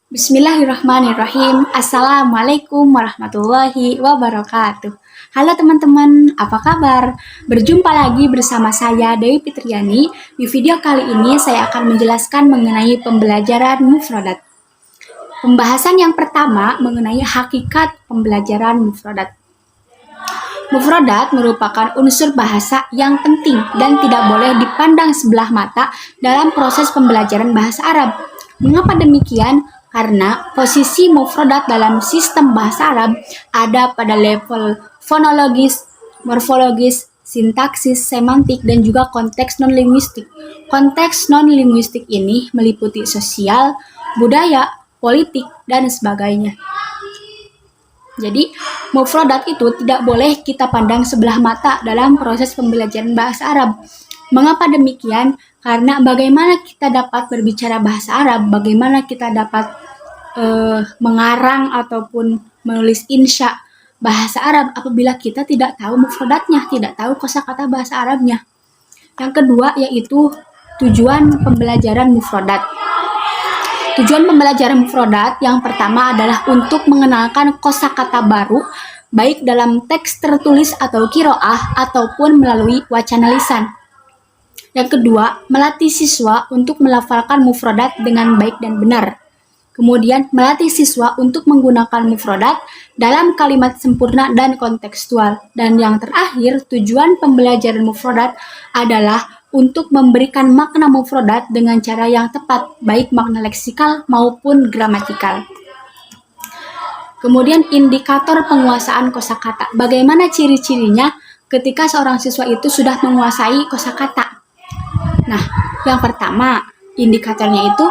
Bismillahirrahmanirrahim. Assalamualaikum warahmatullahi wabarakatuh. Halo teman-teman, apa kabar? Berjumpa lagi bersama saya Dewi Fitriani. Di video kali ini saya akan menjelaskan mengenai pembelajaran mufradat. Pembahasan yang pertama mengenai hakikat pembelajaran mufradat. Mufradat merupakan unsur bahasa yang penting dan tidak boleh dipandang sebelah mata dalam proses pembelajaran bahasa Arab. Mengapa demikian? Karena posisi mufradat dalam sistem bahasa Arab ada pada level fonologis, morfologis, sintaksis, semantik, dan juga konteks non-linguistik. Konteks non-linguistik ini meliputi sosial, budaya, politik, dan sebagainya. Jadi, mufradat itu tidak boleh kita pandang sebelah mata dalam proses pembelajaran bahasa Arab. Mengapa demikian? Karena bagaimana kita dapat berbicara bahasa Arab, bagaimana kita dapat mengarang ataupun menulis insya bahasa Arab apabila kita tidak tahu mufradatnya, tidak tahu kosakata bahasa Arabnya. Yang kedua yaitu tujuan pembelajaran mufradat. Tujuan pembelajaran mufradat yang pertama adalah untuk mengenalkan kosakata baru, baik dalam teks tertulis atau qiraah ataupun melalui wacana lisan. Yang kedua, melatih siswa untuk melafalkan mufradat dengan baik dan benar. Kemudian, melatih siswa untuk menggunakan mufradat dalam kalimat sempurna dan kontekstual. Dan yang terakhir, tujuan pembelajaran mufradat adalah untuk memberikan makna mufradat dengan cara yang tepat, baik makna leksikal maupun gramatikal. Kemudian, indikator penguasaan kosakata. Bagaimana ciri-cirinya ketika seorang siswa itu sudah menguasai kosakata? Nah, yang pertama, indikatornya itu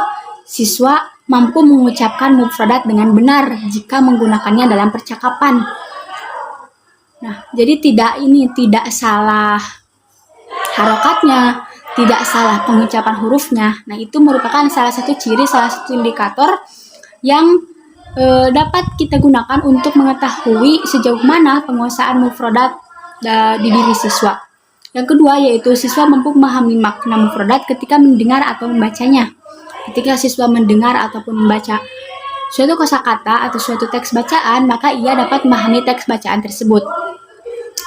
siswa mampu mengucapkan mufradat dengan benar jika menggunakannya dalam percakapan. Nah, jadi tidak salah harokatnya, tidak salah pengucapan hurufnya. Nah, itu merupakan salah satu ciri, salah satu indikator yang dapat kita gunakan untuk mengetahui sejauh mana penguasaan mufradat di diri siswa. Yang kedua yaitu siswa mampu memahami makna mufradat ketika mendengar atau membacanya. Ketika siswa mendengar ataupun membaca suatu kosakata atau suatu teks bacaan, maka ia dapat memahami teks bacaan tersebut.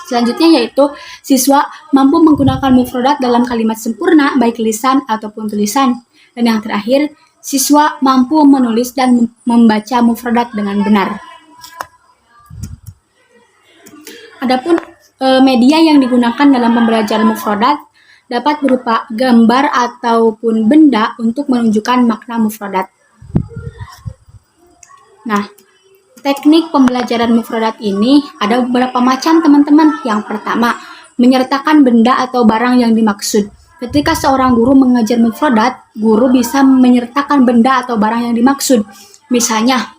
Selanjutnya yaitu siswa mampu menggunakan mufradat dalam kalimat sempurna, baik lisan ataupun tulisan. Dan yang terakhir, siswa mampu menulis dan membaca mufradat dengan benar. Adapun media yang digunakan dalam pembelajaran mufradat dapat berupa gambar ataupun benda untuk menunjukkan makna mufradat. Nah, teknik pembelajaran mufradat ini ada beberapa macam teman-teman. Yang pertama, menyertakan benda atau barang yang dimaksud. Ketika seorang guru mengajar mufradat, guru bisa menyertakan benda atau barang yang dimaksud. Misalnya,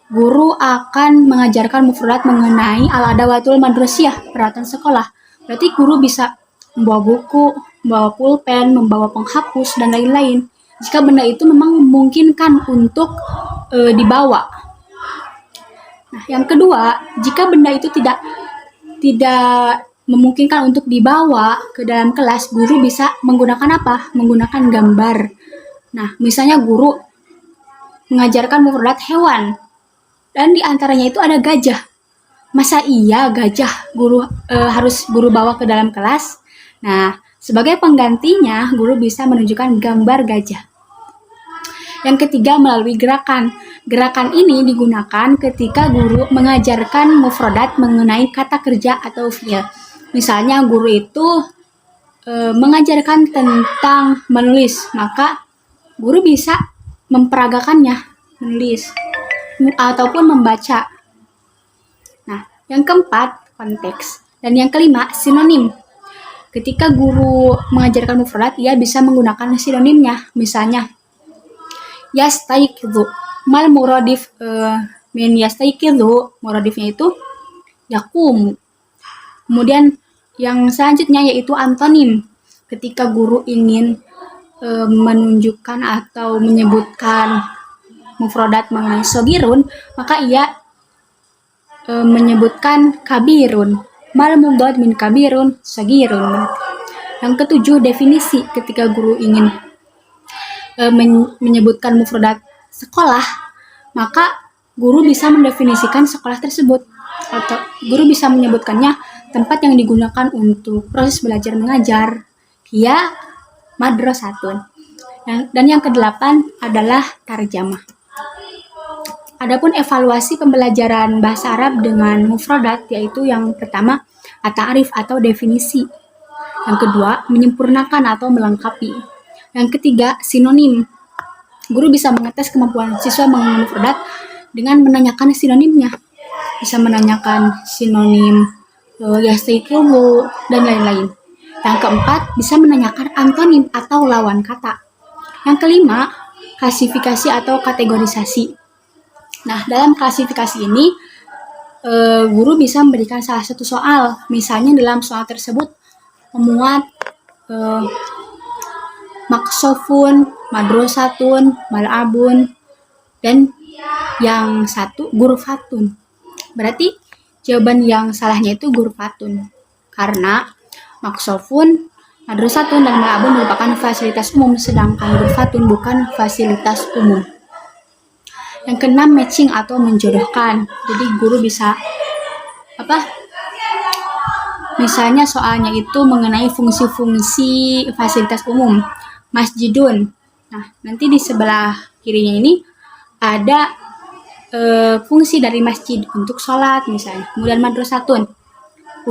guru akan mengajarkan mufradat mengenai al-adawatul madrasiyah, peralatan sekolah. Berarti guru bisa membawa buku, membawa pulpen, membawa penghapus, dan lain-lain. Jika benda itu memang memungkinkan untuk dibawa. Nah, yang kedua, jika benda itu tidak memungkinkan untuk dibawa ke dalam kelas, guru bisa menggunakan apa? Menggunakan gambar. Nah, misalnya guru mengajarkan mufradat hewan, dan di antaranya itu ada gajah. Masa iya gajah harus guru bawa ke dalam kelas? Nah, sebagai penggantinya, guru bisa menunjukkan gambar gajah. Yang ketiga, melalui gerakan. Gerakan ini digunakan ketika guru mengajarkan mufradat mengenai kata kerja atau fiil. Misalnya, guru itu mengajarkan tentang menulis, maka guru bisa memperagakannya, menulis, ataupun membaca. Yang keempat, konteks. Dan yang kelima, sinonim. Ketika guru mengajarkan mufradat, ia bisa menggunakan sinonimnya. Misalnya, yastaiqidhu. Mal muradif min yastaiqidhu, muradifnya itu yaqumu. Kemudian yang selanjutnya yaitu antonim. Ketika guru ingin menunjukkan atau menyebutkan mufradat mengenai sogirun, maka ia menyebutkan kabirun. Mal mudhad min kabirun sagirun. Yang ketujuh, definisi. Ketika guru ingin menyebutkan mufradat sekolah, maka guru bisa mendefinisikan sekolah tersebut, atau guru bisa menyebutkannya tempat yang digunakan untuk proses belajar mengajar, hiya madrasatun. Dan yang kedelapan adalah tarjamah. Adapun evaluasi pembelajaran bahasa Arab dengan mufradat, yaitu yang pertama at-ta'rif atau definisi. Yang kedua, menyempurnakan atau melengkapi. Yang ketiga, sinonim. Guru bisa mengetes kemampuan siswa mengenal mufradat dengan menanyakan sinonimnya. Bisa menanyakan sinonim yastaiqidhu dan lain-lain. Yang keempat, bisa menanyakan antonim atau lawan kata. Yang kelima, klasifikasi atau kategorisasi. Nah, dalam klasifikasi ini, guru bisa memberikan salah satu soal. Misalnya dalam soal tersebut memuat maksofun, madrosatun, mal'abun, dan yang satu gurfatun. Berarti jawaban yang salahnya itu gurfatun. Karena maksofun, madrosatun, dan mal'abun merupakan fasilitas umum, sedangkan gurfatun bukan fasilitas umum. Yang keenam, matching atau menjodohkan. Jadi guru bisa misalnya soalnya itu mengenai fungsi-fungsi fasilitas umum. Masjidun. Nah, nanti di sebelah kirinya ini ada fungsi dari masjid untuk sholat misalnya. Kemudian madrasatun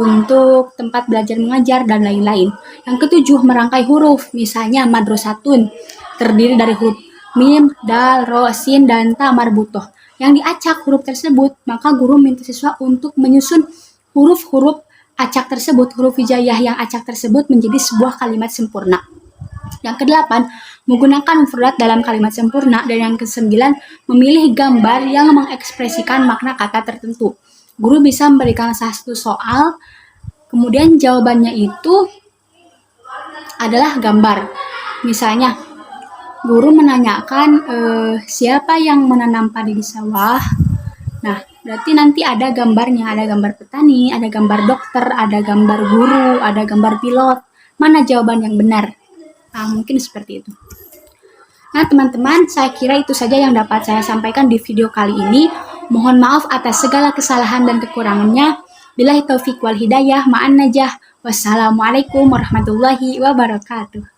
untuk tempat belajar mengajar dan lain-lain. Yang ketujuh, merangkai huruf. Misalnya madrasatun terdiri dari huruf mim, dal, ro, sin, dan ta marbutoh. Yang diacak huruf tersebut, maka guru minta siswa untuk menyusun huruf-huruf acak tersebut, huruf hijaiyah yang acak tersebut menjadi sebuah kalimat sempurna. Yang kedelapan, menggunakan mufradat dalam kalimat sempurna. Dan yang kesembilan, memilih gambar yang mengekspresikan makna kata tertentu. Guru bisa memberikan salah satu soal, kemudian jawabannya itu adalah gambar. Misalnya, guru menanyakan siapa yang menanam padi di sawah. Nah, berarti nanti ada gambarnya, ada gambar petani, ada gambar dokter, ada gambar guru, ada gambar pilot. Mana jawaban yang benar? Nah, mungkin seperti itu. Nah, teman-teman, saya kira itu saja yang dapat saya sampaikan di video kali ini. Mohon maaf atas segala kesalahan dan kekurangannya. Billahi taufiq wal hidayah, ma'an najah. Wassalamualaikum warahmatullahi wabarakatuh.